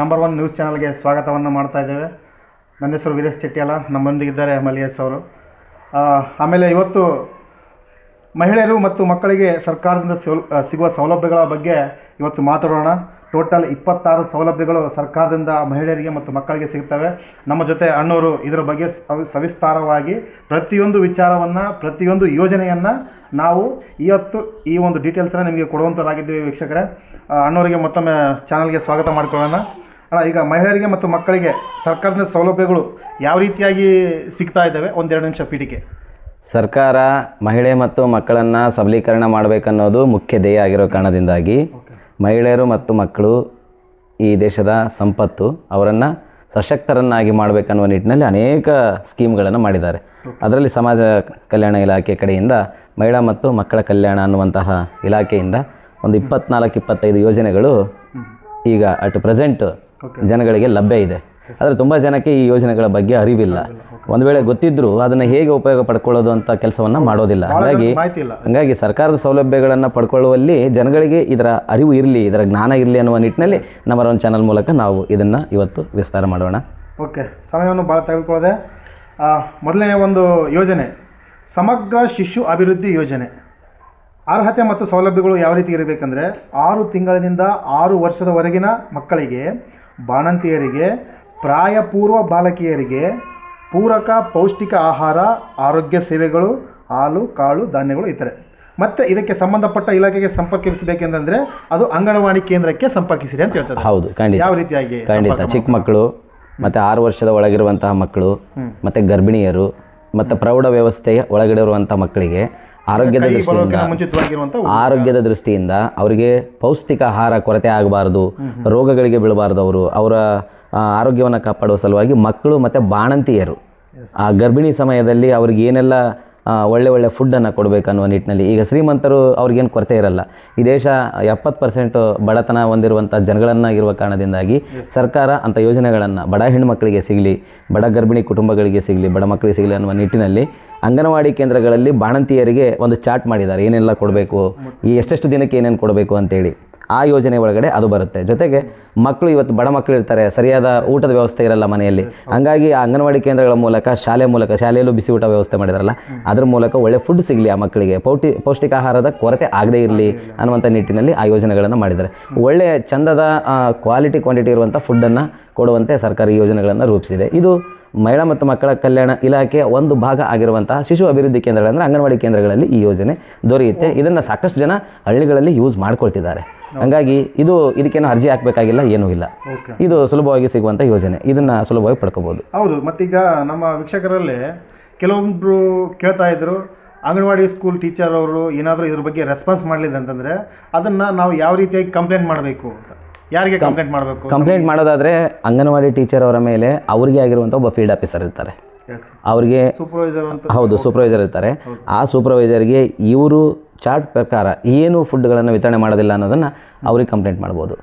Number 1 news ಚಾನಲ್ಗೆ ಸ್ವಾಗತವನ್ನು ಮಾಡ್ತಾ ಇದ್ದೇವೆ. ನನ್ನ ಹೆಸರು ವೀರೇಶ್ ಚೆಟ್ಟಿಯಲ್ಲ, ನಮ್ಮೊಂದಿಗಿದ್ದಾರೆ ಮಲಿಯಸ್ ಅವರು. ಆಮೇಲೆ ಇವತ್ತು ಮಹಿಳೆಯರು ಮತ್ತು ಮಕ್ಕಳಿಗೆ ಸರ್ಕಾರದಿಂದ ಸಿಗುವ ಸೌಲಭ್ಯಗಳ ಬಗ್ಗೆ ಇವತ್ತು ಮಾತಾಡೋಣ. ಟೋಟಲ್ 26 ಸೌಲಭ್ಯಗಳು ಸರ್ಕಾರದಿಂದ ಮಹಿಳೆಯರಿಗೆ ಮತ್ತು ಮಕ್ಕಳಿಗೆ ಸಿಗ್ತವೆ. ನಮ್ಮ ಜೊತೆ ಅಣ್ಣವರು ಇದರ ಬಗ್ಗೆ ಸವಿಸ್ತಾರವಾಗಿ ಪ್ರತಿಯೊಂದು ವಿಚಾರವನ್ನು, ಪ್ರತಿಯೊಂದು ಯೋಜನೆಯನ್ನು ನಾವು ಇವತ್ತು ಈ ಒಂದು ಡೀಟೇಲ್ಸನ್ನು ನಿಮಗೆ ಕೊಡುವಂಥದ್ದಾಗಿದ್ದೀವಿ ವೀಕ್ಷಕರೇ. ಅಣ್ಣವರಿಗೆ ಮತ್ತೊಮ್ಮೆ ಚಾನಲ್ಗೆ ಸ್ವಾಗತ ಮಾಡಿಕೊಳ್ಳೋಣ. ಅಣ್ಣ, ಈಗ ಮಹಿಳೆಯರಿಗೆ ಮತ್ತು ಮಕ್ಕಳಿಗೆ ಸರ್ಕಾರದ ಸೌಲಭ್ಯಗಳು ಯಾವ ರೀತಿಯಾಗಿ ಸಿಗ್ತಾ ಇದ್ದಾವೆ, ಒಂದೆರಡು ನಿಮಿಷ ಪೀಠಿಕೆ. ಸರ್ಕಾರ ಮಹಿಳೆ ಮತ್ತು ಮಕ್ಕಳನ್ನು ಸಬಲೀಕರಣ ಮಾಡಬೇಕನ್ನೋದು ಮುಖ್ಯ ಧ್ಯೇಯ ಆಗಿರೋ ಕಾರಣದಿಂದಾಗಿ ಮಹಿಳೆಯರು ಮತ್ತು ಮಕ್ಕಳು ಈ ದೇಶದ ಸಂಪತ್ತು, ಅವರನ್ನು ಸಶಕ್ತರನ್ನಾಗಿ ಮಾಡಬೇಕನ್ನುವ ನಿಟ್ಟಿನಲ್ಲಿ ಅನೇಕ ಸ್ಕೀಮ್ಗಳನ್ನು ಮಾಡಿದ್ದಾರೆ. ಅದರಲ್ಲಿ ಸಮಾಜ ಕಲ್ಯಾಣ ಇಲಾಖೆ ಕಡೆಯಿಂದ ಮಹಿಳಾ ಮತ್ತು ಮಕ್ಕಳ ಕಲ್ಯಾಣ ಅನ್ನುವಂತಹ ಇಲಾಖೆಯಿಂದ ಒಂದು 24-25 ಯೋಜನೆಗಳು ಈಗ ಅಟ್ ಪ್ರೆಸೆಂಟ್ ಜನಗಳಿಗೆ ಲಭ್ಯ ಇದೆ. ಆದರೆ ತುಂಬ ಜನಕ್ಕೆ ಈ ಯೋಜನೆಗಳ ಬಗ್ಗೆ ಅರಿವಿಲ್ಲ. ಒಂದು ವೇಳೆ ಗೊತ್ತಿದ್ದರೂ ಅದನ್ನು ಹೇಗೆ ಉಪಯೋಗ ಪಡ್ಕೊಳ್ಳೋದು ಅಂತ ಕೆಲಸವನ್ನು ಮಾಡೋದಿಲ್ಲ. ಹಾಗಾಗಿ ಸರ್ಕಾರದ ಸೌಲಭ್ಯಗಳನ್ನು ಪಡ್ಕೊಳ್ಳುವಲ್ಲಿ ಜನಗಳಿಗೆ ಇದರ ಅರಿವು ಇರಲಿ, ಇದರ ಜ್ಞಾನ ಇರಲಿ ಅನ್ನುವ ನಿಟ್ಟಿನಲ್ಲಿ ನಂಬರ್ 1 ಚಾನಲ್ ಮೂಲಕ ನಾವು ಇದನ್ನು ಇವತ್ತು ವಿಸ್ತಾರ ಮಾಡೋಣ. ಓಕೆ, ಸಮಯವನ್ನು ಭಾಳ ತೆಗೆದುಕೊಳ್ಳದೆ ಮೊದಲನೇ ಒಂದು ಯೋಜನೆ ಸಮಗ್ರ ಶಿಶು ಅಭಿವೃದ್ಧಿ ಯೋಜನೆ. ಅರ್ಹತೆ ಮತ್ತು ಸೌಲಭ್ಯಗಳು ಯಾವ ರೀತಿ ಇರಬೇಕಂದ್ರೆ 6 ತಿಂಗಳಿನಿಂದ 6 ವರ್ಷದವರೆಗಿನ ಮಕ್ಕಳಿಗೆ, ಬಾಣಂತಿಯರಿಗೆ, ಪ್ರಾಯಪೂರ್ವ ಬಾಲಕಿಯರಿಗೆ ಪೂರಕ ಪೌಷ್ಟಿಕ ಆಹಾರ, ಆರೋಗ್ಯ ಸೇವೆಗಳು, ಹಾಲು, ಕಾಳು, ಧಾನ್ಯಗಳು ಇತರೆ. ಮತ್ತು ಇದಕ್ಕೆ ಸಂಬಂಧಪಟ್ಟ ಇಲಾಖೆಗೆ ಸಂಪರ್ಕಿಸಬೇಕೆಂದರೆ ಅದು ಅಂಗನವಾಡಿ ಕೇಂದ್ರಕ್ಕೆ ಸಂಪರ್ಕಿಸಿರಿ ಅಂತ ಹೇಳ್ತಾರೆ. ಹೌದು, ಖಂಡಿತ. ಯಾವ ರೀತಿಯಾಗಿ? ಖಂಡಿತ. ಚಿಕ್ಕ ಮಕ್ಕಳು ಮತ್ತು 6 ವರ್ಷದ ಒಳಗಿರುವಂತಹ ಮಕ್ಕಳು ಮತ್ತು ಗರ್ಭಿಣಿಯರು ಮತ್ತು ಪ್ರೌಢ ವ್ಯವಸ್ಥೆಯ ಒಳಗಡೆ ಇರುವಂಥ ಮಕ್ಕಳಿಗೆ ಆರೋಗ್ಯದ ದೃಷ್ಟಿಯಿಂದ ಅವರಿಗೆ ಪೌಷ್ಟಿಕ ಆಹಾರ ಕೊರತೆ ಆಗಬಾರ್ದು, ರೋಗಗಳಿಗೆ ಬೀಳಬಾರ್ದು, ಅವರ ಆರೋಗ್ಯವನ್ನು ಕಾಪಾಡುವ ಸಲುವಾಗಿ ಮಕ್ಕಳು ಮತ್ತು ಬಾಣಂತಿಯರು ಆ ಗರ್ಭಿಣಿ ಸಮಯದಲ್ಲಿ ಅವ್ರಿಗೆ ಏನೆಲ್ಲ ಒಳ್ಳೆ ಫುಡ್ಡನ್ನು ಕೊಡಬೇಕನ್ನುವ ನಿಟ್ಟಿನಲ್ಲಿ, ಈಗ ಶ್ರೀಮಂತರು ಅವ್ರಿಗೇನು ಕೊರತೆ ಇರಲ್ಲ. ಈ ದೇಶ 70% ಬಡತನ ಹೊಂದಿರುವಂಥ ಜನಗಳನ್ನು ಇರುವ ಕಾರಣದಿಂದಾಗಿ ಸರ್ಕಾರ ಅಂಥ ಯೋಜನೆಗಳನ್ನು ಬಡ ಹೆಣ್ಣುಮಕ್ಕಳಿಗೆ ಸಿಗಲಿ, ಬಡ ಗರ್ಭಿಣಿ ಕುಟುಂಬಗಳಿಗೆ ಸಿಗಲಿ, ಬಡ ಮಕ್ಕಳಿಗೆ ಸಿಗಲಿ ಅನ್ನುವ ನಿಟ್ಟಿನಲ್ಲಿ ಅಂಗನವಾಡಿ ಕೇಂದ್ರಗಳಲ್ಲಿ ಬಾಣಂತಿಯರಿಗೆ ಒಂದು ಚಾರ್ಟ್ ಮಾಡಿದ್ದಾರೆ. ಏನೆಲ್ಲ ಕೊಡಬೇಕು, ಈ ಎಷ್ಟೆಷ್ಟು ದಿನಕ್ಕೆ ಏನೇನು ಕೊಡಬೇಕು ಅಂತೇಳಿ ಆ ಯೋಜನೆ ಒಳಗಡೆ ಅದು ಬರುತ್ತೆ. ಜೊತೆಗೆ ಮಕ್ಕಳು, ಇವತ್ತು ಬಡ ಮಕ್ಕಳು ಇರ್ತಾರೆ, ಸರಿಯಾದ ಊಟದ ವ್ಯವಸ್ಥೆ ಇರಲ್ಲ ಮನೆಯಲ್ಲಿ. ಹಂಗಾಗಿ ಆ ಅಂಗನವಾಡಿ ಕೇಂದ್ರಗಳ ಮೂಲಕ, ಶಾಲೆಯಲ್ಲೂ ಬಿಸಿ ಊಟ ವ್ಯವಸ್ಥೆ ಮಾಡಿದಾರಲ್ಲ, ಅದ್ರ ಮೂಲಕ ಒಳ್ಳೆ ಫುಡ್ ಸಿಗಲಿ, ಆ ಮಕ್ಕಳಿಗೆ ಪೌಷ್ಟಿಕ ಆಹಾರದ ಕೊರತೆ ಆಗದೇ ಇರಲಿ ಅನ್ನುವಂಥ ನಿಟ್ಟಿನಲ್ಲಿ ಆ ಯೋಜನೆಗಳನ್ನು ಮಾಡಿದ್ದಾರೆ. ಒಳ್ಳೆಯ ಚಂದದ ಕ್ವಾಂಟಿಟಿ ಇರುವಂಥ ಫುಡ್ಡನ್ನು ಕೊಡುವಂತೆ ಸರ್ಕಾರ ಈ ಯೋಜನೆಗಳನ್ನು ರೂಪಿಸಿದೆ. ಇದು ಮಹಿಳಾ ಮತ್ತು ಮಕ್ಕಳ ಕಲ್ಯಾಣ ಇಲಾಖೆಯ ಒಂದು ಭಾಗ ಆಗಿರುವಂತಹ ಶಿಶು ಅಭಿವೃದ್ಧಿ ಕೇಂದ್ರಗಳಂದರೆ ಅಂಗನವಾಡಿ ಕೇಂದ್ರಗಳಲ್ಲಿ ಈ ಯೋಜನೆ ದೊರೆಯುತ್ತೆ. ಇದನ್ನು ಸಾಕಷ್ಟು ಜನ ಹಳ್ಳಿಗಳಲ್ಲಿ ಯೂಸ್ ಮಾಡ್ಕೊಳ್ತಿದ್ದಾರೆ. ಹಾಗಾಗಿ ಇದಕ್ಕೇನು ಅರ್ಜಿ ಹಾಕಬೇಕಾಗಿಲ್ಲ, ಏನೂ ಇಲ್ಲ. ಇದು ಸುಲಭವಾಗಿ ಸಿಗುವಂಥ ಯೋಜನೆ, ಇದನ್ನು ಸುಲಭವಾಗಿ ಪಡ್ಕೋಬೋದು. ಹೌದು. ಮತ್ತೀಗ ನಮ್ಮ ವೀಕ್ಷಕರಲ್ಲಿ ಕೆಲವೊಬ್ಬರು ಕೇಳ್ತಾ ಇದ್ರು, ಅಂಗನವಾಡಿ ಸ್ಕೂಲ್ ಟೀಚರ್ ಅವರು ಏನಾದರೂ ಇದ್ರ ಬಗ್ಗೆ ರೆಸ್ಪಾನ್ಸ್ ಮಾಡಲಿಲ್ಲ ಅಂತಂದರೆ ಅದನ್ನು ನಾವು ಯಾವ ರೀತಿಯಾಗಿ ಕಂಪ್ಲೇಂಟ್ ಮಾಡಬೇಕು ಅಂತ, ಯಾರಿಗೆ ಕಂಪ್ಲೇಂಟ್ ಮಾಡಬೇಕು? ಕಂಪ್ಲೇಂಟ್ ಮಾಡೋದಾದರೆ ಅಂಗನವಾಡಿ ಟೀಚರ್ ಅವರ ಮೇಲೆ ಅವರಿಗೆ ಆಗಿರುವಂಥ ಒಬ್ಬ ಫೀಲ್ಡ್ ಆಫೀಸರ್ ಇರ್ತಾರೆ, ಅವ್ರಿಗೆ ಸೂಪರ್ವೈಸರ್ ಅಂತ. ಹೌದು, ಸೂಪರ್ವೈಸರ್ ಇರ್ತಾರೆ. ಆ ಸೂಪರ್ವೈಸರ್ಗೆ ಇವರು ಚಾರ್ಟ್ ಪ್ರಕಾರ ಏನು ಫುಡ್ಗಳನ್ನು ವಿತರಣೆ ಮಾಡೋದಿಲ್ಲ ಅನ್ನೋದನ್ನು ಅವ್ರಿಗೆ ಕಂಪ್ಲೇಂಟ್ ಮಾಡ್ಬೋದು.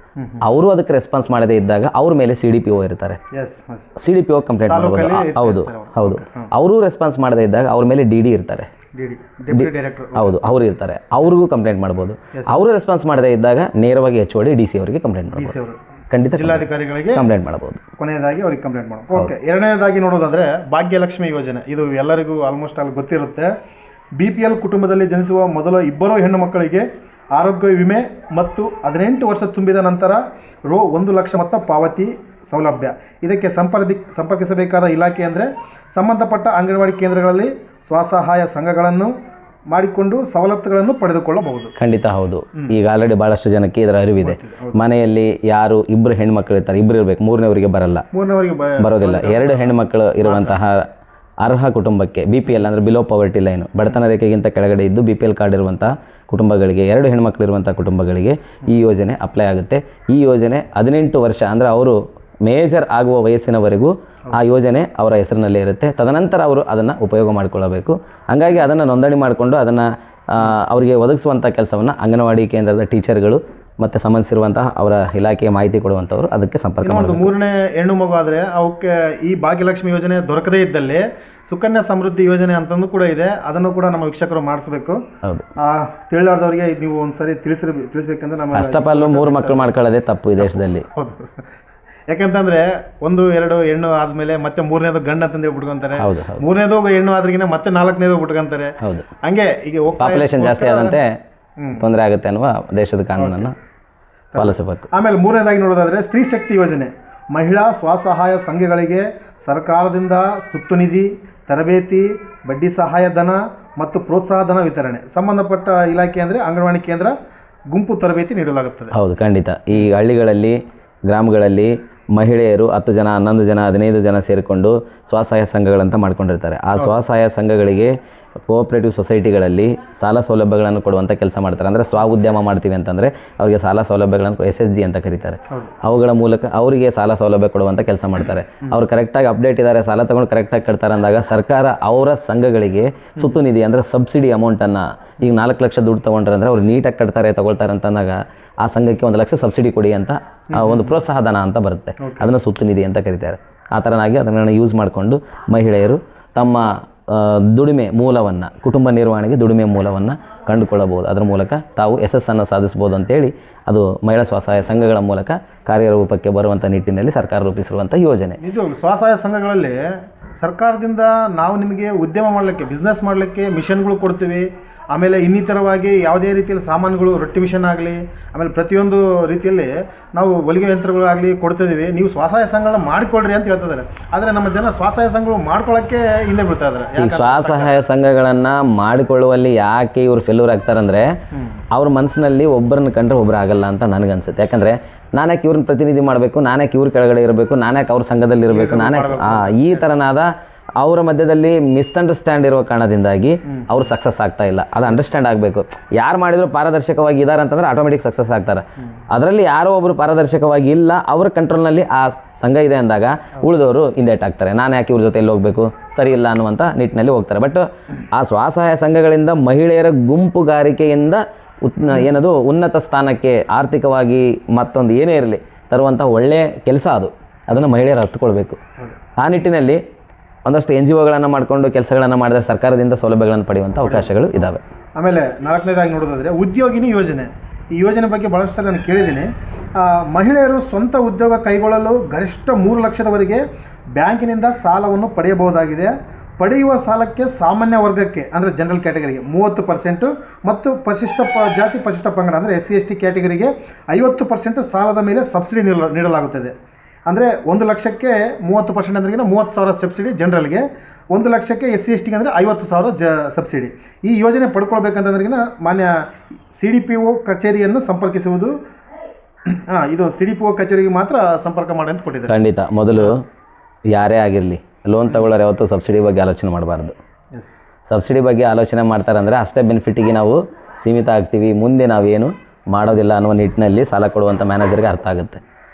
ಅವರು ಅದಕ್ಕೆ ರೆಸ್ಪಾನ್ಸ್ ಮಾಡದೇ ಇದ್ದಾಗ ಅವ್ರ ಮೇಲೆ CDPO ಇರ್ತಾರೆ, CDPO ಕಂಪ್ಲೇಂಟ್ ಮಾಡ್ಬೋದು. ಹೌದು. ಅವರು ರೆಸ್ಪಾನ್ಸ್ ಮಾಡದೇ ಇದ್ದಾಗ ಅವ್ರ ಮೇಲೆ DD ಇರ್ತಾರೆ, ಹೌದು, ಅವರು ಇರ್ತಾರೆ, ಅವ್ರಿಗೂ ಕಂಪ್ಲೇಂಟ್ ಮಾಡ್ಬೋದು. ಅವರು ರೆಸ್ಪಾನ್ಸ್ ಮಾಡದೇ ಇದ್ದಾಗ ನೇರವಾಗಿ HOD DC ಅವರಿಗೆ ಕಂಪ್ಲೇಂಟ್ ಮಾಡ್ಬೋದು. ಖಂಡಿತ ಜಿಲ್ಲಾಧಿಕಾರಿಗಳಿಗೆ ಕಂಪ್ಲೇಂಟ್ ಮಾಡಬಹುದು. ಕೊನೆಯದಾಗಿ ಅವ್ರಿಗೆ ಕಂಪ್ಲೇಂಟ್ ಮಾಡಬಹುದು. ಓಕೆ, ಎರಡನೇದಾಗಿ ನೋಡೋದಾದರೆ ಭಾಗ್ಯಲಕ್ಷ್ಮಿ ಯೋಜನೆ. ಇದು ಎಲ್ಲರಿಗೂ ಆಲ್ಮೋಸ್ಟ್ ಅಲ್ಲಿ ಗೊತ್ತಿರುತ್ತೆ. BPL ಕುಟುಂಬದಲ್ಲಿ ಜನಿಸುವ ಮೊದಲ 2 ಹೆಣ್ಣು ಮಕ್ಕಳಿಗೆ ಆರೋಗ್ಯ ವಿಮೆ ಮತ್ತು 18 ವರ್ಷ ತುಂಬಿದ ನಂತರ ರೂ. 1 ಲಕ್ಷ ಮೊತ್ತ ಪಾವತಿ ಸೌಲಭ್ಯ. ಇದಕ್ಕೆ ಸಂಪರ್ಕಿಸಬೇಕಾದ ಇಲಾಖೆ ಅಂದರೆ ಸಂಬಂಧಪಟ್ಟ ಅಂಗನವಾಡಿ ಕೇಂದ್ರಗಳಲ್ಲಿ ಸ್ವಸಹಾಯ ಸಂಘಗಳನ್ನು ಮಾಡಿಕೊಂಡು ಸವಲತ್ತುಗಳನ್ನು ಪಡೆದುಕೊಳ್ಳಬಹುದು. ಖಂಡಿತ ಹೌದು. ಈಗ ಆಲ್ರೆಡಿ ಭಾಳಷ್ಟು ಜನಕ್ಕೆ ಇದರ ಅರಿವಿದೆ. ಮನೆಯಲ್ಲಿ ಯಾರು 2 ಹೆಣ್ಮಕ್ಳು ಇರ್ತಾರೆ, 2 ಇರಬೇಕು, 3ನೇವರಿಗೆ ಬರೋದಿಲ್ಲ. 2 ಹೆಣ್ಮಕ್ಳು ಇರುವಂತಹ ಅರ್ಹ ಕುಟುಂಬಕ್ಕೆ, BPL ಅಂದರೆ ಬಿಲೋ ಪವರ್ಟಿ ಲೈನ್, ಬಡತನ ರೇಖೆಗಿಂತ ಕೆಳಗಡೆ ಇದ್ದು BPL ಕಾರ್ಡ್ ಇರುವಂಥ ಕುಟುಂಬಗಳಿಗೆ, 2 ಹೆಣ್ಮಕ್ಳು ಇರುವಂಥ ಕುಟುಂಬಗಳಿಗೆ ಈ ಯೋಜನೆ ಅಪ್ಲೈ ಆಗುತ್ತೆ. ಈ ಯೋಜನೆ 18 ವರ್ಷ ಅಂದರೆ ಅವರು ಮೇಜರ್ ಆಗುವ ವಯಸ್ಸಿನವರೆಗೂ ಆ ಯೋಜನೆ ಅವರ ಹೆಸರಿನಲ್ಲೇ ಇರುತ್ತೆ. ತದನಂತರ ಅವರು ಅದನ್ನು ಉಪಯೋಗ ಮಾಡಿಕೊಳ್ಳಬೇಕು. ಹಾಗಾಗಿ ಅದನ್ನು ನೋಂದಣಿ ಮಾಡಿಕೊಂಡು ಅದನ್ನು ಅವರಿಗೆ ಒದಗಿಸುವಂಥ ಕೆಲಸವನ್ನು ಅಂಗನವಾಡಿ ಕೇಂದ್ರದ ಟೀಚರ್ಗಳು ಮತ್ತು ಸಂಬಂಧಿಸಿರುವಂತಹ ಅವರ ಇಲಾಖೆಯ ಮಾಹಿತಿ ಕೊಡುವಂಥವರು ಅದಕ್ಕೆ ಸಂಪರ್ಕ ಮಾಡಬೇಕು. 3ನೇ ಹೆಣ್ಣು ಮಗು ಆದರೆ ಅವಕ್ಕೆ ಈ ಭಾಗ್ಯಲಕ್ಷ್ಮಿ ಯೋಜನೆ ದೊರಕದೇ ಇದ್ದಲ್ಲಿ ಸುಕನ್ಯಾ ಸಮೃದ್ಧಿ ಯೋಜನೆ ಅಂತಂದು ಕೂಡ ಇದೆ. ಅದನ್ನು ಕೂಡ ನಮ್ಮ ವೀಕ್ಷಕರು ಮಾಡಿಸಬೇಕು. ಹೌದು, ತಿಳಿಲಾರ್ದವರಿಗೆ ನೀವು ಒಂದ್ಸರಿ ತಿಳಿಸ್ಬೇಕಂದ್ರೆ ನಮ್ಮ ಫಸ್ಟ್ ಆಫ್ ಆಲ್ 3 ಮಕ್ಕಳು ಮಾಡ್ಕೊಳ್ಳೋದೇ ತಪ್ಪು ಈ ದೇಶದಲ್ಲಿ. ಹೌದು, ಯಾಕಂತಂದ್ರೆ 1 2 ಹೆಣ್ಣು ಆದ್ಮೇಲೆ ಮತ್ತೆ 3ನೇದು ಗಂಡು ಅಂತಂದೇಳಿ ಬಿಟ್ಕೊಂತಾರೆ, ಹೌದು ಹೌದು 3ನೇದು ಹೆಣ್ಣು ಆದ್ರಿಗಿನ ಮತ್ತೆ 4ನೇದು ಬಿಟ್ಕೊಂತಾರೆ. ಹೌದು. ಹಂಗೆ ಈಗ ಪಾಪ್ಯುಲೇಷನ್ ಜಾಸ್ತಿ ಆದಂತೆ ತೊಂದರೆ ಆಗುತ್ತೆ ಅನ್ನುವ ದೇಶದ ಕಾನೂನನ್ನು ಪಾಲಿಸಬೇಕು. ಆಮೇಲೆ 3ನೇದಾಗಿ ನೋಡೋದಾದ್ರೆ ಸ್ತ್ರೀ ಶಕ್ತಿ ಯೋಜನೆ, ಮಹಿಳಾ ಸ್ವಸಹಾಯ ಸಂಘಗಳಿಗೆ ಸರ್ಕಾರದಿಂದ ಸುತ್ತು ನಿಧಿ, ತರಬೇತಿ, ಬಡ್ಡಿ ಸಹಾಯಧನ ಮತ್ತು ಪ್ರೋತ್ಸಾಹ ಧನ ವಿತರಣೆ. ಸಂಬಂಧಪಟ್ಟ ಇಲಾಖೆ ಅಂದರೆ ಅಂಗನವಾಡಿ ಕೇಂದ್ರ ಗುಂಪು ತರಬೇತಿ ನೀಡಲಾಗುತ್ತದೆ. ಹೌದು, ಖಂಡಿತ. ಈ ಹಳ್ಳಿಗಳಲ್ಲಿ, ಗ್ರಾಮಗಳಲ್ಲಿ ಮಹಿಳೆಯರು 10 ಜನ, 11 ಜನ, 15 ಜನ ಸೇರಿಕೊಂಡು ಸ್ವಸಹಾಯ ಸಂಘಗಳಂತ ಮಾಡ್ಕೊಂಡಿರ್ತಾರೆ. ಆ ಸ್ವಸಹಾಯ ಸಂಘಗಳಿಗೆ ಕೋಆಪ್ರೇಟಿವ್ ಸೊಸೈಟಿಗಳಲ್ಲಿ ಸಾಲ ಸೌಲಭ್ಯಗಳನ್ನು ಕೊಡುವಂಥ ಕೆಲಸ ಮಾಡ್ತಾರೆ. ಅಂದರೆ ಸ್ವ ಉದ್ಯಮ ಮಾಡ್ತೀವಿ ಅಂತಂದರೆ ಅವರಿಗೆ ಸಾಲ ಸೌಲಭ್ಯಗಳನ್ನು SSG ಅಂತ ಕರೀತಾರೆ. ಅವುಗಳ ಮೂಲಕ ಅವರಿಗೆ ಸಾಲ ಸೌಲಭ್ಯ ಕೊಡುವಂಥ ಕೆಲಸ ಮಾಡ್ತಾರೆ. ಅವರು ಕರೆಕ್ಟಾಗಿ ಅಪ್ಡೇಟ್ ಇದ್ದಾರೆ, ಸಾಲ ತೊಗೊಂಡು ಕರೆಕ್ಟಾಗಿ ಕಟ್ತಾರೆ ಅಂದಾಗ ಸರ್ಕಾರ ಅವರ ಸಂಘಗಳಿಗೆ ಸುತ್ತು ನಿಧಿ ಅಂದರೆ ಸಬ್ಸಿಡಿ ಅಮೌಂಟನ್ನು, ಈಗ 4 ಲಕ್ಷ ದುಡ್ಡು ತೊಗೊಂಡ್ರೆ ಅಂದರೆ ಅವ್ರು ನೀಟಾಗಿ ತಗೊಳ್ತಾರೆ ಅಂತಂದಾಗ ಆ ಸಂಘಕ್ಕೆ 1 ಲಕ್ಷ ಸಬ್ಸಿಡಿ ಕೊಡಿ ಅಂತ ಒಂದು ಪ್ರೋತ್ಸಾಹ ಧನ ಅಂತ ಬರುತ್ತೆ. ಅದನ್ನು ಸುತ್ತು ನಿಧಿ ಅಂತ ಕರೀತಾರೆ. ಆ ಥರನಾಗಿ ಅದನ್ನು ಯೂಸ್ ಮಾಡಿಕೊಂಡು ಮಹಿಳೆಯರು ತಮ್ಮ ದುಡಿಮೆ ಮೂಲವನ್ನು, ಕುಟುಂಬ ನಿರ್ವಹಣೆಗೆ ದುಡಿಮೆ ಮೂಲವನ್ನು ಕಂಡುಕೊಳ್ಳಬಹುದು. ಅದರ ಮೂಲಕ ತಾವು ಯಶಸ್ಸನ್ನು ಸಾಧಿಸ್ಬೋದು ಅಂತೇಳಿ ಅದು ಮಹಿಳಾ ಸ್ವಸಹಾಯ ಸಂಘಗಳ ಮೂಲಕ ಕಾರ್ಯರೂಪಕ್ಕೆ ಬರುವಂಥ ನಿಟ್ಟಿನಲ್ಲಿ ಸರ್ಕಾರ ರೂಪಿಸಿರುವಂಥ ಯೋಜನೆ. ನಿಜವಾಗ್ಲೂ ಸ್ವಸಹಾಯ ಸಂಘಗಳಲ್ಲಿ ಸರ್ಕಾರದಿಂದ ನಾವು ನಿಮಗೆ ಉದ್ಯಮ ಮಾಡಲಿಕ್ಕೆ, ಬಿಸ್ನೆಸ್ ಮಾಡಲಿಕ್ಕೆ ಮಿಷನ್ಗಳು ಕೊಡ್ತೀವಿ. ಆಮೇಲೆ ಇನ್ನಿತರವಾಗಿ ಯಾವುದೇ ರೀತಿಯಲ್ಲಿ ಸಾಮಾನುಗಳು, ರೊಟ್ಟಿ ಮಿಷನ್ ಆಗಲಿ, ಆಮೇಲೆ ಪ್ರತಿಯೊಂದು ರೀತಿಯಲ್ಲಿ ನಾವು ಹೊಲಿಗೆ ಯಂತ್ರಗಳಾಗಲಿ ಕೊಡ್ತಿದ್ದೀವಿ. ನೀವು ಸ್ವಸಹಾಯ ಸಂಘಗಳನ್ನ ಮಾಡಿಕೊಳ್ಳ್ರಿ ಅಂತ ಹೇಳ್ತಿದ್ದಾರೆ. ಆದರೆ ನಮ್ಮ ಜನ ಸ್ವಸಹಾಯ ಸಂಘಗಳು ಮಾಡ್ಕೊಳ್ಳೋಕ್ಕೆ ಹಿಂದೆ ಬಿಡ್ತಾ ಇದ್ದಾರೆ. ಈ ಸ್ವಸಹಾಯ ಸಂಘಗಳನ್ನು ಮಾಡಿಕೊಳ್ಳುವಲ್ಲಿ ಯಾಕೆ ಇವರು ಫೇಲ್ಯೂರ್ ಆಗ್ತಾರಂದರೆ ಅವ್ರ ಮನಸ್ಸಿನಲ್ಲಿ ಒಬ್ಬರನ್ನ ಕಂಡ್ರೆ ಒಬ್ಬರು ಆಗಲ್ಲ ಅಂತ ನನಗನ್ಸುತ್ತೆ. ಯಾಕಂದರೆ ನಾನ್ಯಾಕೆ ಇವ್ರನ್ನ ಪ್ರತಿನಿಧಿ ಮಾಡಬೇಕು, ನಾನ್ಯಾಕೆ ಇವ್ರ ಕೆಳಗಡೆ ಇರಬೇಕು, ನಾನ್ಯಾಕೆ ಅವ್ರ ಸಂಘದಲ್ಲಿ ಇರಬೇಕು, ನಾನ್ಯಾಕೆ ಈ ಥರನಾದ ಅವರ ಮಧ್ಯದಲ್ಲಿ ಮಿಸ್ಅಂಡರ್ಸ್ಟ್ಯಾಂಡ್ ಇರುವ ಕಾರಣದಿಂದಾಗಿ ಅವರು ಸಕ್ಸಸ್ ಆಗ್ತಾ ಇಲ್ಲ. ಅದು ಅಂಡರ್ಸ್ಟ್ಯಾಂಡ್ ಆಗಬೇಕು. ಯಾರು ಮಾಡಿದ್ರು ಪಾರದರ್ಶಕವಾಗಿ ಇದ್ದಾರೆ ಅಂತಂದರೆ ಆಟೋಮೆಟಿಕ್ ಸಕ್ಸಸ್ ಆಗ್ತಾರೆ. ಅದರಲ್ಲಿ ಯಾರೋ ಒಬ್ಬರು ಪಾರದರ್ಶಕವಾಗಿ ಇಲ್ಲ, ಅವರ ಕಂಟ್ರೋಲ್ನಲ್ಲಿ ಆ ಸಂಘ ಇದೆ ಅಂದಾಗ ಉಳಿದವರು ಹಿಂದೇಟಾಗ್ತಾರೆ. ನಾನು ಯಾಕೆ ಇವ್ರ ಜೊತೆ ಎಲ್ಲಿ ಹೋಗಬೇಕು, ಸರಿ ಇಲ್ಲ ಅನ್ನುವಂಥ ನಿಟ್ಟಿನಲ್ಲಿ ಹೋಗ್ತಾರೆ. ಬಟ್ ಆ ಸ್ವಸಹಾಯ ಸಂಘಗಳಿಂದ ಮಹಿಳೆಯರ ಗುಂಪುಗಾರಿಕೆಯಿಂದ ಏನದು ಉನ್ನತ ಸ್ಥಾನಕ್ಕೆ ಆರ್ಥಿಕವಾಗಿ ಮತ್ತೊಂದು ಏನೇ ಇರಲಿ ತರುವಂಥ ಒಳ್ಳೆಯ ಕೆಲಸ ಅದು. ಅದನ್ನು ಮಹಿಳೆಯರು ಅರ್ಥಕೊಳ್ಬೇಕು. ಆ ನಿಟ್ಟಿನಲ್ಲಿ ಒಂದಷ್ಟು NGOಗಳನ್ನು ಮಾಡಿಕೊಂಡು ಕೆಲಸಗಳನ್ನು ಮಾಡಿದರೆ ಸರ್ಕಾರದಿಂದ ಸೌಲಭ್ಯಗಳನ್ನು ಪಡೆಯುವಂಥ ಅವಕಾಶಗಳು ಇದ್ದಾವೆ. ಆಮೇಲೆ 4ನೇದಾಗಿ ನೋಡೋದಾದರೆ ಉದ್ಯೋಗಿನಿ ಯೋಜನೆ. ಈ ಯೋಜನೆ ಬಗ್ಗೆ ಭಾಳಷ್ಟು ನಾನು ಕೇಳಿದ್ದೀನಿ. ಮಹಿಳೆಯರು ಸ್ವಂತ ಉದ್ಯೋಗ ಕೈಗೊಳ್ಳಲು ಗರಿಷ್ಠ 3 ಲಕ್ಷದವರೆಗೆ ಬ್ಯಾಂಕಿನಿಂದ ಸಾಲವನ್ನು ಪಡೆಯಬಹುದಾಗಿದೆ. ಪಡೆಯುವ ಸಾಲಕ್ಕೆ ಸಾಮಾನ್ಯ ವರ್ಗಕ್ಕೆ ಅಂದರೆ ಜನರಲ್ ಕ್ಯಾಟಗರಿಗೆ 30% ಮತ್ತು ಪರಿಶಿಷ್ಟ ಜಾತಿ ಪರಿಶಿಷ್ಟ ಪಂಗಡ ಅಂದರೆ SC ST ಕ್ಯಾಟಗರಿಗೆ 50% ಸಾಲದ ಮೇಲೆ ಸಬ್ಸಿಡಿ ನೀಡಲಾಗುತ್ತದೆ. ಅಂದರೆ 1 ಲಕ್ಷಕ್ಕೆ 30% ಅಂದ್ರೆ 30,000 ಸಬ್ಸಿಡಿ ಜನರಲ್ಗೆ, 1 ಲಕ್ಷಕ್ಕೆ SC ST ಅಂದರೆ 50,000 ಸಬ್ಸಿಡಿ. ಈ ಯೋಜನೆ ಪಡ್ಕೊಳ್ಬೇಕಂತಂದ್ರೆ ಮಾನ್ಯ CDPO ಕಚೇರಿಯನ್ನು ಸಂಪರ್ಕಿಸುವುದು. ಇದು CDPO ಕಚೇರಿಗೆ ಮಾತ್ರ ಸಂಪರ್ಕ ಮಾಡಿ ಅಂತ ಕೊಟ್ಟಿದ್ದಾರೆ. ಖಂಡಿತ. ಮೊದಲು ಯಾರೇ ಆಗಿರಲಿ ಲೋನ್ ತಗೊಳ್ಳೋರು ಯಾವತ್ತೂ ಸಬ್ಸಿಡಿ ಬಗ್ಗೆ ಆಲೋಚನೆ ಮಾಡಬಾರ್ದು. ಸಬ್ಸಿಡಿ ಬಗ್ಗೆ ಆಲೋಚನೆ ಮಾಡ್ತಾರೆ ಅಂದರೆ ಅಷ್ಟೇ ಬೆನಿಫಿಟ್ಟಿಗೆ ನಾವು ಸೀಮಿತ ಆಗ್ತೀವಿ, ಮುಂದೆ ನಾವೇನು ಮಾಡೋದಿಲ್ಲ ಅನ್ನುವ ನಿಟ್ಟಿನಲ್ಲಿ ಸಾಲ ಕೊಡುವಂಥ ಮ್ಯಾನೇಜರ್ಗೆ ಅರ್ಥ ಆಗುತ್ತೆ.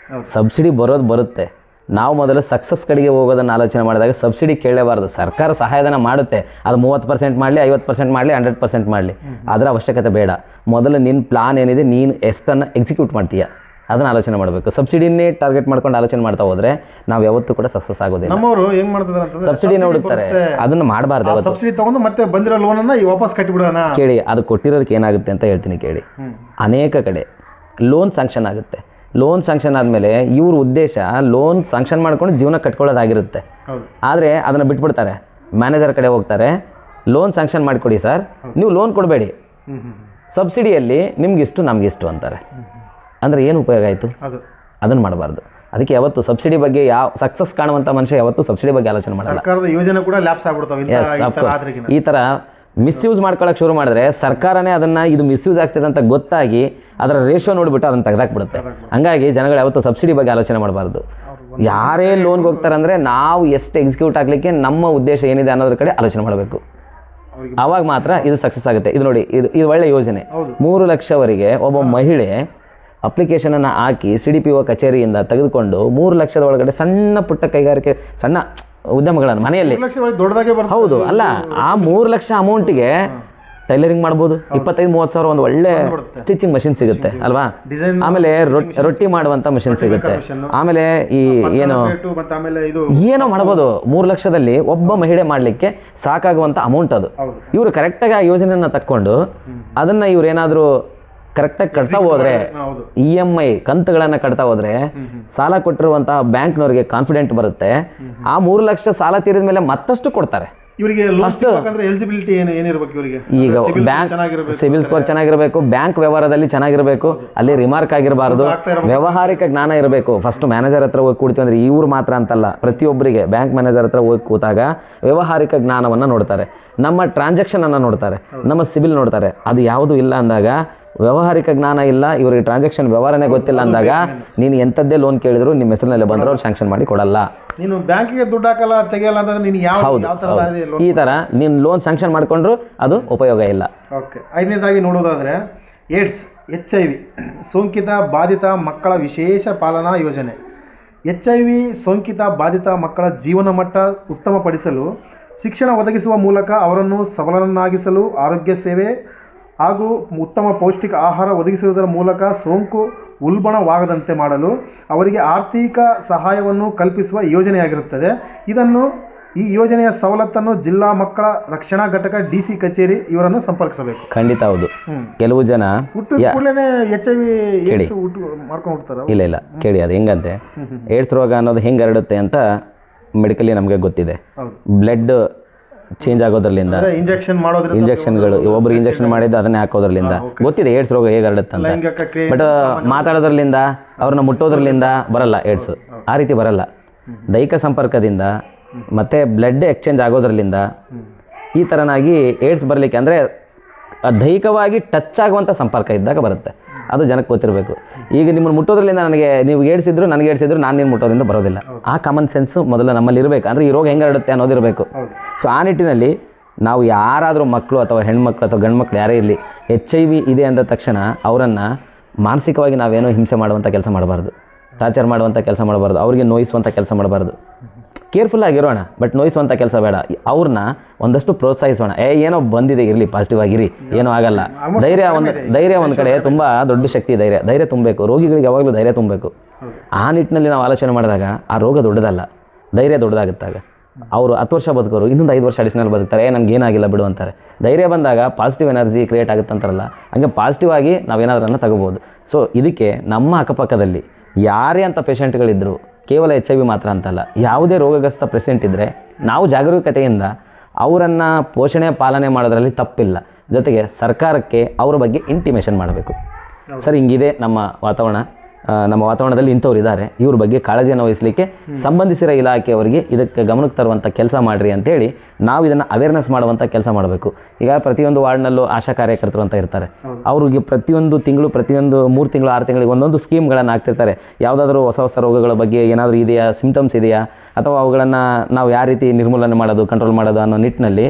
ಸಬ್ಸಿಡಿ ಬರುತ್ತೆ, ನಾವು ಮೊದಲು ಸಕ್ಸಸ್ ಕಡೆಗೆ ಹೋಗೋದನ್ನು ಆಲೋಚನೆ ಮಾಡಿದಾಗ ಸಬ್ಸಿಡಿ ಕೇಳಲೇಬಾರ್ದು. ಸರ್ಕಾರ ಸಹಾಯಧನ ಮಾಡುತ್ತೆ, ಅದು 30% ಮಾಡಲಿ, 50% ಮಾಡಲಿ, 100% ಮಾಡಲಿ, ಅದರ ಅವಶ್ಯಕತೆ ಬೇಡ. ಮೊದಲು ನಿನ್ನ ಪ್ಲಾನ್ ಏನಿದೆ, ನೀನು ಎಷ್ಟನ್ನು ಎಕ್ಸಿಕ್ಯೂಟ್ ಮಾಡ್ತೀಯ ಅದನ್ನು ಆಲೋಚನೆ ಮಾಡಬೇಕು. ಸಬ್ಸಿಡಿನೇ ಟಾರ್ಗೆಟ್ ಮಾಡ್ಕೊಂಡು ಆಲೋಚನೆ ಮಾಡ್ತಾ ಹೋದರೆ ನಾವು ಯಾವತ್ತೂ ಕೂಡ ಸಕ್ಸಸ್ ಆಗೋದಿಲ್ಲ. ನಮ್ಮವರು ಹೆಂಗೆ ಮಾಡ್ತಿದ್ದಾರೆ ಅಂತಂದ್ರೆ ಸಬ್ಸಿಡಿನ ಹುಡುಕ್ತಾರೆ, ಅದನ್ನು ಮಾಡಬಾರ್ದು. ಸಬ್ಸಿಡಿ ತೊಗೊಂಡು ಮತ್ತೆ ಬಂದಿರೋ ಲೋನನ್ನು ವಾಪಸ್ ಕಟ್ಟಿಬಿಡೋಣ. ಕೇಳಿ, ಅದು ಕೊಟ್ಟಿರೋದಕ್ಕೆ ಏನಾಗುತ್ತೆ ಅಂತ ಹೇಳ್ತೀನಿ ಕೇಳಿ. ಅನೇಕ ಕಡೆ ಲೋನ್ ಸ್ಯಾಂಕ್ಷನ್ ಆಗುತ್ತೆ. ಲೋನ್ ಸ್ಯಾಂಕ್ಷನ್ ಆದಮೇಲೆ ಇವ್ರ ಉದ್ದೇಶ ಲೋನ್ ಸ್ಯಾಂಕ್ಷನ್ ಮಾಡ್ಕೊಂಡು ಜೀವನ ಕಟ್ಕೊಳ್ಳೋದಾಗಿರುತ್ತೆ. ಆದರೆ ಅದನ್ನು ಬಿಟ್ಬಿಡ್ತಾರೆ. ಮ್ಯಾನೇಜರ್ ಕಡೆ ಹೋಗ್ತಾರೆ, ಲೋನ್ ಸ್ಯಾಂಕ್ಷನ್ ಮಾಡಿಕೊಡಿ ಸರ್, ನೀವು ಲೋನ್ ಕೊಡಬೇಡಿ, ಸಬ್ಸಿಡಿಯಲ್ಲಿ ನಿಮಗಿಷ್ಟು ನಮಗಿಷ್ಟು ಅಂತಾರೆ. ಅಂದರೆ ಏನು ಉಪಯೋಗ ಆಯಿತು? ಅದನ್ನು ಮಾಡಬಾರ್ದು. ಅದಕ್ಕೆ ಯಾವತ್ತು ಸಬ್ಸಿಡಿ ಬಗ್ಗೆ ಸಕ್ಸಸ್ ಕಾಣುವಂಥ ಮನುಷ್ಯ ಯಾವತ್ತೂ ಸಬ್ಸಿಡಿ ಬಗ್ಗೆ ಆಲೋಚನೆ ಮಾಡಲ್ಲ. ಸರ್ಕಾರದ ಯೋಜನೆ ಕೂಡ ಲ್ಯಾಪ್ಸ್ ಆಗ್ಬಿಡ್ತಾವೆ. ಈ ಥರ ಮಿಸ್ಯೂಸ್ ಮಾಡ್ಕೊಳ್ಳೋಕೆ ಶುರು ಮಾಡಿದ್ರೆ ಸರ್ಕಾರನೇ ಅದನ್ನು ಇದು ಮಿಸ್ಯೂಸ್ ಆಗ್ತಿದೆ ಅಂತ ಗೊತ್ತಾಗಿ ಅದರ ರೇಷೋ ನೋಡಿಬಿಟ್ಟು ಅದನ್ನು ತೆಗೆದಾಕ್ಬಿಡುತ್ತೆ. ಹಂಗಾಗಿ ಜನಗಳು ಯಾವತ್ತೂ ಸಬ್ಸಿಡಿ ಬಗ್ಗೆ ಆಲೋಚನೆ ಮಾಡಬಾರ್ದು. ಯಾರೇ ಲೋನ್ಗೆ ಹೋಗ್ತಾರೆ ಅಂದರೆ ನಾವು ಎಷ್ಟು ಎಕ್ಸಿಕ್ಯೂಟ್ ಆಗಲಿಕ್ಕೆ ನಮ್ಮ ಉದ್ದೇಶ ಏನಿದೆ ಅನ್ನೋದ್ರ ಕಡೆ ಆಲೋಚನೆ ಮಾಡಬೇಕು. ಆವಾಗ ಮಾತ್ರ ಇದು ಸಕ್ಸಸ್ ಆಗುತ್ತೆ. ಇದು ನೋಡಿ, ಇದು ಒಳ್ಳೆಯ ಯೋಜನೆ. 3 ಲಕ್ಷವರೆಗೆ ಒಬ್ಬ ಮಹಿಳೆ ಅಪ್ಲಿಕೇಶನನ್ನು ಹಾಕಿ CDPO ಕಚೇರಿಯಿಂದ ತೆಗೆದುಕೊಂಡು 3 ಲಕ್ಷದ ಒಳಗಡೆ ಸಣ್ಣ ಪುಟ್ಟ ಕೈಗಾರಿಕೆ, ಸಣ್ಣ ಉದ್ಯಮಗಳನ್ನು ಮನೆಯಲ್ಲಿ, ಹೌದು ಅಲ್ಲ, ಆ 3 ಲಕ್ಷ ಅಮೌಂಟಿಗೆ ಟೈಲರಿಂಗ್ ಮಾಡ್ಬೋದು. 25-30 ಸಾವಿರ ಒಂದು ಒಳ್ಳೆ ಸ್ಟಿಚಿಂಗ್ ಮಷಿನ್ ಸಿಗುತ್ತೆ ಅಲ್ವಾ. ಆಮೇಲೆ ರೊಟ್ಟಿ ಮಾಡುವಂಥ ಮಷಿನ್ ಸಿಗುತ್ತೆ. ಆಮೇಲೆ ಈ ಏನೋ ಮಾಡ್ಬೋದು. 3 ಲಕ್ಷದಲ್ಲಿ ಒಬ್ಬ ಮಹಿಳೆ ಮಾಡಲಿಕ್ಕೆ ಸಾಕಾಗುವಂಥ ಅಮೌಂಟ್ ಅದು. ಇವರು ಕರೆಕ್ಟಾಗಿ ಆ ಯೋಜನೆಯನ್ನು ತಕ್ಕೊಂಡು ಅದನ್ನು ಇವ್ರು ಏನಾದರೂ ಕರೆಕ್ಟಾಗಿ ಕಟ್ತಾ ಹೋದರೆ EMI ಕಂತುಗಳನ್ನು ಕಟ್ತಾ ಹೋದರೆ ಸಾಲ ಕೊಟ್ಟಿರುವಂತಹ ಬ್ಯಾಂಕ್ನವ್ರಿಗೆ ಕಾನ್ಫಿಡೆಂಟ್ ಬರುತ್ತೆ. ಆ 3 ಲಕ್ಷ ಸಾಲ ತೀರಿದ ಮೇಲೆ ಮತ್ತಷ್ಟು ಕೊಡ್ತಾರೆ. ಇವರಿಗೆ ಎಲಿಜಿಬಿಲಿಟಿ ಏನಿರಬೇಕು? ಇವರಿಗೆ ಈಗ ಬ್ಯಾಂಕ್ ಸಿಬಿಲ್ ಸ್ಕೋರ್ ಚೆನ್ನಾಗಿರಬೇಕು, ಬ್ಯಾಂಕ್ ವ್ಯವಹಾರದಲ್ಲಿ ಚೆನ್ನಾಗಿರಬೇಕು, ಅಲ್ಲಿ ರಿಮಾರ್ಕ್ ಆಗಿರಬಾರ್ದು, ವ್ಯವಹಾರಿಕ ಜ್ಞಾನ ಇರಬೇಕು. ಫಸ್ಟ್ ಮ್ಯಾನೇಜರ್ ಹತ್ರ ಹೋಗಿ ಕೂಡ್ತೀವಿ ಅಂದರೆ ಇವ್ರು ಮಾತ್ರ ಅಂತಲ್ಲ, ಪ್ರತಿಯೊಬ್ಬರಿಗೆ ಬ್ಯಾಂಕ್ ಮ್ಯಾನೇಜರ್ ಹತ್ರ ಹೋಗಿ ಕೂತಾಗ ವ್ಯವಹಾರಿಕ ಜ್ಞಾನವನ್ನು ನೋಡ್ತಾರೆ, ನಮ್ಮ ಟ್ರಾನ್ಸಾಕ್ಷನನ್ನು ನೋಡ್ತಾರೆ, ನಮ್ಮ ಸಿಬಿಲ್ ನೋಡ್ತಾರೆ. ಅದು ಯಾವುದೂ ಇಲ್ಲ ಅಂದಾಗ, ವ್ಯವಹಾರಿಕ ಜ್ಞಾನ ಇಲ್ಲ, ಇವರಿಗೆ ಟ್ರಾನ್ಸಾಕ್ಷನ್ ವ್ಯವಹಾರನೇ ಗೊತ್ತಿಲ್ಲ ಅಂದಾಗ ನೀನು ಎಂಥದ್ದೇ ಲೋನ್ ಕೇಳಿದ್ರು ನಿಮ್ಮ ಹೆಸರಿನಲ್ಲಿ ಬಂದರೂ ಅವ್ರು ಸ್ಯಾಂಕ್ಷನ್ ಮಾಡಿ ಕೊಡಲ್ಲ. ನೀನು ಬ್ಯಾಂಕಿಗೆ ದುಡ್ಡು ಹಾಕಲ್ಲ ತೆಗೆಯಲ್ಲ ಅಂತಂದ್ರೆ ನೀನು ಯಾವ ಈ ಥರ ನೀನು ಲೋನ್ ಸ್ಯಾಂಕ್ಷನ್ ಮಾಡಿಕೊಂಡ್ರು ಅದು ಉಪಯೋಗ ಇಲ್ಲ. ಓಕೆ. 5ನೇದಾಗಿ ನೋಡೋದಾದರೆ ಏಡ್ಸ್ HIV ಸೋಂಕಿತ ಬಾಧಿತ ಮಕ್ಕಳ ವಿಶೇಷ ಪಾಲನಾ ಯೋಜನೆ. HIV ಸೋಂಕಿತ ಬಾಧಿತ ಮಕ್ಕಳ ಜೀವನ ಮಟ್ಟ ಉತ್ತಮಪಡಿಸಲು ಶಿಕ್ಷಣ ಒದಗಿಸುವ ಮೂಲಕ ಅವರನ್ನು ಸಬಲರನ್ನಾಗಿಸಲು ಆರೋಗ್ಯ ಸೇವೆ ಹಾಗೂ ಉತ್ತಮ ಪೌಷ್ಟಿಕ ಆಹಾರ ಒದಗಿಸುವುದರ ಮೂಲಕ ಸೋಂಕು ಉಲ್ಬಣವಾಗದಂತೆ ಮಾಡಲು ಅವರಿಗೆ ಆರ್ಥಿಕ ಸಹಾಯವನ್ನು ಕಲ್ಪಿಸುವ ಯೋಜನೆಯಾಗಿರುತ್ತದೆ. ಈ ಯೋಜನೆಯ ಸವಲತ್ತನ್ನು ಜಿಲ್ಲಾ ಮಕ್ಕಳ ರಕ್ಷಣಾ ಘಟಕ DC ಕಚೇರಿ ಇವರನ್ನು ಸಂಪರ್ಕಿಸಬೇಕು. ಖಂಡಿತ ಹೌದು. ಕೆಲವು ಜನ HIV ಮಾಡ್ಕೊಂಡು ಹೋಗ್ತಾರೆ. ಇಲ್ಲ ಕೇಳಿ, ಅದು ಹೆಂಗಂತೆ ಏಡ್ಸ್ ರೋಗ ಅನ್ನೋದು ಹೆಂಗೆ ಹರಡುತ್ತೆ ಅಂತ ಮೆಡಿಕಲಿ ನಮಗೆ ಗೊತ್ತಿದೆ. ಬ್ಲಡ್ ಚೇಂಜ್ ಆಗೋದ್ರಲ್ಲಿಂದ, ಇಂಜೆಕ್ಷನ್ಗಳು, ಒಬ್ಬರಿಗೆ ಇಂಜೆಕ್ಷನ್ ಮಾಡಿದ್ದು ಅದನ್ನೇ ಹಾಕೋದ್ರಲ್ಲಿಂದ ಗೊತ್ತಿದೆ ಏಡ್ಸ್ ರೋಗ ಹೇಗೆ ಹರಡುತ್ತೆ ಅಂತ. ಬಟ್ ಮಾತಾಡೋದ್ರಲ್ಲಿಂದ, ಅವ್ರನ್ನ ಮುಟ್ಟೋದ್ರಲ್ಲಿಂದ ಬರಲ್ಲ ಏಡ್ಸ್. ಆ ರೀತಿ ಬರಲ್ಲ. ದೈಹಿಕ ಸಂಪರ್ಕದಿಂದ ಮತ್ತು ಬ್ಲಡ್ ಎಕ್ಸ್ಚೇಂಜ್ ಆಗೋದ್ರಲ್ಲಿಂದ ಈ ಥರನಾಗಿ ಏಡ್ಸ್ ಬರಲಿಕ್ಕೆ, ಅಂದರೆ ದೈಹಿಕವಾಗಿ ಟಚ್ ಆಗುವಂಥ ಸಂಪರ್ಕ ಇದ್ದಾಗ ಬರುತ್ತೆ. ಅದು ಜನಕ್ಕೆ ಗೊತ್ತಿರಬೇಕು. ಈಗ ನಿಮ್ಮನ್ನು ಮುಟ್ಟೋದ್ರಲ್ಲಿಂದ ನೀವು ಏಡ್ಸಿದ್ರು ನನಗೆ ಏಡ್ಸಿದ್ರು ನಾನು ನೀನು ಮುಟ್ಟೋದ್ರಿಂದ ಬರೋದಿಲ್ಲ. ಆ ಕಾಮನ್ ಸೆನ್ಸು ಮೊದಲು ನಮ್ಮಲ್ಲಿ ಇರಬೇಕು. ಅಂದರೆ ಈ ರೋಗ ಹೆಂಗೆ ಹರಡುತ್ತೆ ಅನ್ನೋದಿರಬೇಕು. ಸೊ ಆ ನಿಟ್ಟಿನಲ್ಲಿ ನಾವು ಯಾರಾದರೂ ಮಕ್ಕಳು ಅಥವಾ ಹೆಣ್ಮಕ್ಳು ಅಥವಾ ಗಂಡು ಮಕ್ಕಳು ಯಾರೇ ಇರಲಿ, HIV ಇದೆ ಅಂದ ತಕ್ಷಣ ಅವರನ್ನು ಮಾನಸಿಕವಾಗಿ ನಾವೇನೋ ಹಿಂಸೆ ಮಾಡುವಂಥ ಕೆಲಸ ಮಾಡಬಾರ್ದು, ಟಾರ್ಚರ್ ಮಾಡುವಂಥ ಕೆಲಸ ಮಾಡಬಾರ್ದು, ಅವ್ರಿಗೆ ನೋಯಿಸುವಂಥ ಕೆಲಸ ಮಾಡಬಾರ್ದು. ಕೇರ್ಫುಲ್ ಆಗಿರೋಣ, ಬಟ್ ನೋಯಿಸುವಂಥ ಕೆಲಸ ಬೇಡ. ಅವ್ರನ್ನ ಒಂದಷ್ಟು ಪ್ರೋತ್ಸಾಹಿಸೋಣ. ಏನೋ ಬಂದಿದೆ, ಇರಲಿ, ಪಾಸಿಟಿವ್ ಆಗಿರಿ, ಏನೂ ಆಗಲ್ಲ. ಧೈರ್ಯ ಒಂದು ಕಡೆ ತುಂಬ ದೊಡ್ಡ ಶಕ್ತಿ. ಧೈರ್ಯ ತುಂಬಬೇಕು. ರೋಗಿಗಳಿಗೆ ಯಾವಾಗಲೂ ಧೈರ್ಯ ತುಂಬಬೇಕು. ಆ ನಿಟ್ಟಿನಲ್ಲಿ ನಾವು ಆಲೋಚನೆ ಮಾಡಿದಾಗ ಆ ರೋಗ ದೊಡ್ಡದಲ್ಲ, ಧೈರ್ಯ ದೊಡ್ಡದಾಗುತ್ತಾಗ. ಅವರು 10 ವರ್ಷ ಬದುಕೋರು ಇನ್ನೊಂದು 5 ವರ್ಷ ಅಡಿಷನಲ್ ಬದುಕ್ತಾರೆ. ನನಗೆ ಏನಾಗಿಲ್ಲ ಬಿಡು ಅಂತಾರೆ. ಧೈರ್ಯ ಬಂದಾಗ ಪಾಸಿಟಿವ್ ಎನರ್ಜಿ ಕ್ರಿಯೇಟ್ ಆಗುತ್ತೆ ಅಂತಾರಲ್ಲ, ಹಂಗೆ ಪಾಸಿಟಿವ್ ಆಗಿ ನಾವೇನಾದ್ರನ್ನು ತಗೋಬೋದು. ಸೊ ಇದಕ್ಕೆ ನಮ್ಮ ಅಕ್ಕಪಕ್ಕದಲ್ಲಿ ಯಾರೇ ಅಂತ ಪೇಷಂಟ್ಗಳಿದ್ದರು, ಕೇವಲ HIV ಮಾತ್ರ ಅಂತಲ್ಲ, ಯಾವುದೇ ರೋಗಗ್ರಸ್ತ ಪೇಷಂಟ್ ಇದ್ದರೆ ನಾವು ಜಾಗರೂಕತೆಯಿಂದ ಅವರನ್ನು ಪೋಷಣೆ ಪಾಲನೆ ಮಾಡೋದ್ರಲ್ಲಿ ತಪ್ಪಿಲ್ಲ. ಜೊತೆಗೆ ಸರ್ಕಾರಕ್ಕೆ ಅವರ ಬಗ್ಗೆ ಇಂಟಿಮೇಷನ್ ಮಾಡಬೇಕು. ಸರ್ ಹಿಂಗಿದೆ ನಮ್ಮ ವಾತಾವರಣದಲ್ಲಿ ಇಂಥವ್ರು ಇದ್ದಾರೆ, ಇವ್ರ ಬಗ್ಗೆ ಕಾಳಜಿಯನ್ನು ವಹಿಸಲಿಕ್ಕೆ ಸಂಬಂಧಿಸಿರೋ ಇಲಾಖೆಯವರಿಗೆ ಇದಕ್ಕೆ ಗಮನಕ್ಕೆ ತರುವಂಥ ಕೆಲಸ ಮಾಡಿರಿ ಅಂತೇಳಿ ನಾವು ಇದನ್ನು ಅವೇರ್ನೆಸ್ ಮಾಡುವಂಥ ಕೆಲಸ ಮಾಡಬೇಕು. ಈಗ ಪ್ರತಿಯೊಂದು ವಾರ್ಡ್ನಲ್ಲೂ ಆಶಾ ಕಾರ್ಯಕರ್ತರು ಅಂತ ಇರ್ತಾರೆ. ಅವ್ರಿಗೆ ಪ್ರತಿಯೊಂದು ತಿಂಗಳು 3 ತಿಂಗಳು 6 ತಿಂಗಳಿಗೆ ಒಂದೊಂದು ಸ್ಕೀಮ್ಗಳನ್ನು ಹಾಕ್ತಿರ್ತಾರೆ. ಯಾವುದಾದ್ರೂ ಹೊಸ ರೋಗಗಳ ಬಗ್ಗೆ ಏನಾದರೂ ಇದೆಯಾ, ಸಿಂಪ್ಟಮ್ಸ್ ಇದೆಯಾ, ಅಥವಾ ಅವುಗಳನ್ನು ನಾವು ಯಾವ ರೀತಿ ನಿರ್ಮೂಲನೆ ಮಾಡೋದು, ಕಂಟ್ರೋಲ್ ಮಾಡೋದು ಅನ್ನೋ ನಿಟ್ಟಿನಲ್ಲಿ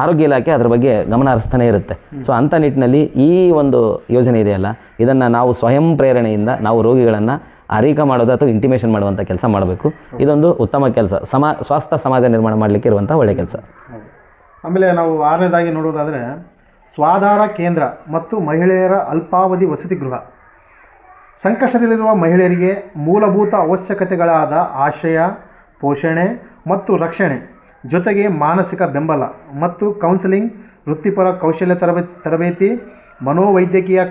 ಆರೋಗ್ಯ ಇಲಾಖೆ ಅದ್ರ ಬಗ್ಗೆ ಗಮನ ಹರಿಸ್ತಾನೆ ಇರುತ್ತೆ. ಸೊ ಅಂಥ ನಿಟ್ಟಿನಲ್ಲಿ ಈ ಒಂದು ಯೋಜನೆ ಇದೆಯಲ್ಲ, ಇದನ್ನು ನಾವು ಸ್ವಯಂ ಪ್ರೇರಣೆಯಿಂದ ನಾವು ರೋಗಿಗಳನ್ನು ಅರಿಕೆ ಮಾಡೋದು ಅಥವಾ ಇಂಟಿಮೇಷನ್ ಮಾಡುವಂಥ ಕೆಲಸ ಮಾಡಬೇಕು. ಇದೊಂದು ಉತ್ತಮ ಕೆಲಸ, ಸ್ವಾಸ್ಥ್ಯ ಸಮಾಜ ನಿರ್ಮಾಣ ಮಾಡಲಿಕ್ಕೆ ಇರುವಂಥ ಒಳ್ಳೆಯ ಕೆಲಸ. ಆಮೇಲೆ ನಾವು 6ನೇದಾಗಿ ನೋಡೋದಾದರೆ ಸ್ವಾಧಾರ ಕೇಂದ್ರ ಮತ್ತು ಮಹಿಳೆಯರ ಅಲ್ಪಾವಧಿ ವಸತಿ ಗೃಹ. ಸಂಕಷ್ಟದಲ್ಲಿರುವ ಮಹಿಳೆಯರಿಗೆ ಮೂಲಭೂತ ಅವಶ್ಯಕತೆಗಳಾದ ಆಶ್ರಯ, ಪೋಷಣೆ ಮತ್ತು ರಕ್ಷಣೆ, ಜೊತೆಗೆ ಮಾನಸಿಕ ಬೆಂಬಲ ಮತ್ತು ಕೌನ್ಸಿಲಿಂಗ್, ವೃತ್ತಿಪರ ಕೌಶಲ್ಯ ತರಬೇತಿ, ಮನೋವೈದ್ಯಕೀಯ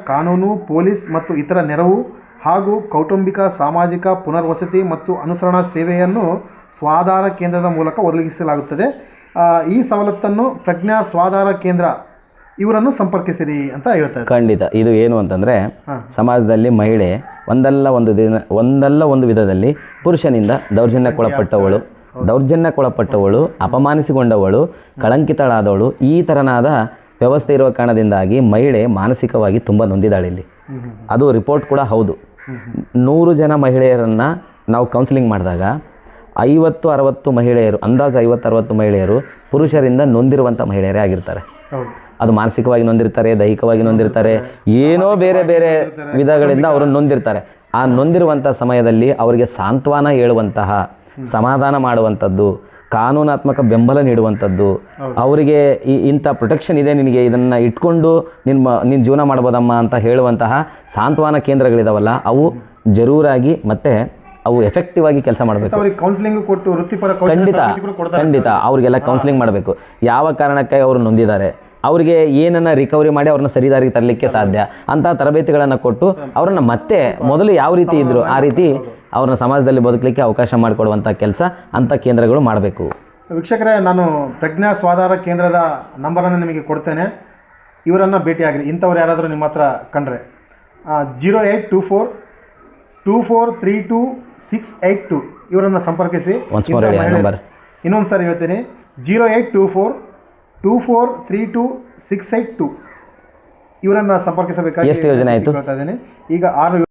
ಕಾನೂನು, ಪೊಲೀಸ್ ಮತ್ತು ಇತರ ನೆರವು ಹಾಗೂ ಕೌಟುಂಬಿಕ ಸಾಮಾಜಿಕ ಪುನರ್ವಸತಿ ಮತ್ತು ಅನುಸರಣಾ ಸೇವೆಯನ್ನು ಸ್ವಾಧಾರ ಕೇಂದ್ರದ ಮೂಲಕ ಒದಗಿಸಲಾಗುತ್ತದೆ. ಈ ಸವಲತ್ತನ್ನು ಪ್ರಜ್ಞಾ ಸ್ವಾಧಾರ ಕೇಂದ್ರ ಇವರನ್ನು ಸಂಪರ್ಕಿಸಿರಿ ಅಂತ ಹೇಳ್ತಾರೆ. ಖಂಡಿತ. ಇದು ಏನು ಅಂತಂದರೆ, ಸಮಾಜದಲ್ಲಿ ಮಹಿಳೆ ಒಂದಲ್ಲ ಒಂದು ವಿಧದಲ್ಲಿ ಪುರುಷನಿಂದ ದೌರ್ಜನ್ಯಕ್ಕೊಳಪಟ್ಟವಳು, ಅಪಮಾನಿಸಿಕೊಂಡವಳು, ಕಳಂಕಿತಳಾದವಳು, ಈ ಥರನಾದ ವ್ಯವಸ್ಥೆ ಇರುವ ಕಾರಣದಿಂದಾಗಿ ಮಹಿಳೆ ಮಾನಸಿಕವಾಗಿ ತುಂಬ ನೊಂದಿದ್ದಾಳೆ. ಇಲ್ಲಿ ಅದು ರಿಪೋರ್ಟ್ ಕೂಡ ಹೌದು. 100 ಜನ ಮಹಿಳೆಯರನ್ನು ನಾವು ಕೌನ್ಸಿಲಿಂಗ್ ಮಾಡಿದಾಗ 50-60 ಮಹಿಳೆಯರು, ಅಂದಾಜು 50-60 ಮಹಿಳೆಯರು ಪುರುಷರಿಂದ ನೊಂದಿರುವಂಥ ಮಹಿಳೆಯರೇ ಆಗಿರ್ತಾರೆ. ಅದು ಮಾನಸಿಕವಾಗಿ ನೊಂದಿರ್ತಾರೆ, ದೈಹಿಕವಾಗಿ ನೊಂದಿರ್ತಾರೆ, ಏನೋ ಬೇರೆ ಬೇರೆ ವಿಧಗಳಿಂದ ಅವರು ನೊಂದಿರ್ತಾರೆ. ಆ ನೊಂದಿರುವಂಥ ಸಮಯದಲ್ಲಿ ಅವರಿಗೆ ಸಾಂತ್ವನ ಹೇಳುವಂತಹ, ಸಮಾಧಾನ ಮಾಡುವಂಥದ್ದು, ಕಾನೂನಾತ್ಮಕ ಬೆಂಬಲ ನೀಡುವಂಥದ್ದು, ಅವರಿಗೆ ಇಂಥ ಪ್ರೊಟೆಕ್ಷನ್ ಇದೆ, ನಿನಗೆ ಇದನ್ನು ಇಟ್ಕೊಂಡು ನಿನ್ನ ಜೀವನ ಮಾಡ್ಬೋದಮ್ಮ ಅಂತ ಹೇಳುವಂತಹ ಸಾಂತ್ವನ ಕೇಂದ್ರಗಳಿದಾವಲ್ಲ, ಅವು ಜರೂರಾಗಿ ಮತ್ತು ಅವು ಎಫೆಕ್ಟಿವ್ ಆಗಿ ಕೆಲಸ ಮಾಡಬೇಕು. ಕೌನ್ಸಿಲಿಂಗ್ ಕೊಟ್ಟು ಖಂಡಿತ ಅವ್ರಿಗೆಲ್ಲ ಕೌನ್ಸಿಲಿಂಗ್ ಮಾಡಬೇಕು. ಯಾವ ಕಾರಣಕ್ಕೆ ಅವರು ನೊಂದಿದ್ದಾರೆ, ಅವರಿಗೆ ಏನನ್ನ ರಿಕವರಿ ಮಾಡಿ ಅವ್ರನ್ನ ಸರಿದಾರಿಗೆ ತರಲಿಕ್ಕೆ ಸಾಧ್ಯ ಅಂತಹ ತರಬೇತಿಗಳನ್ನು ಕೊಟ್ಟು ಅವರನ್ನು ಮತ್ತೆ ಮೊದಲು ಯಾವ ರೀತಿ ಇದ್ದರು ಆ ರೀತಿ ಅವ್ರನ್ನ ಸಮಾಜದಲ್ಲಿ ಬದುಕಲಿಕ್ಕೆ ಅವಕಾಶ ಮಾಡಿಕೊಡುವಂಥ ಕೆಲಸ ಅಂಥ ಕೇಂದ್ರಗಳು ಮಾಡಬೇಕು. ವೀಕ್ಷಕರೇ, ನಾನು ಪ್ರಜ್ಞಾ ಸ್ವಾಧಾರ ಕೇಂದ್ರದ ನಂಬರನ್ನು ನಿಮಗೆ ಕೊಡ್ತೇನೆ. ಇವರನ್ನು ಭೇಟಿಯಾಗಿರಿ. ಇಂಥವ್ರು ಯಾರಾದರೂ ನಿಮ್ಮ ಹತ್ರ ಕಂಡ್ರೆ 08242432 ಇವರನ್ನು ಸಂಪರ್ಕಿಸಿ. ಇನ್ನೊಂದು ಸಾರಿ ಹೇಳ್ತೀನಿ, 08242432 ಇವರನ್ನು ಸಂಪರ್ಕಿಸಬೇಕಾಗಿ ಎಷ್ಟು ಯೋಜನೆ ಆಯಿತು? ಹೇಳ್ತಾ ಇದ್ದೀನಿ. ಈಗ 6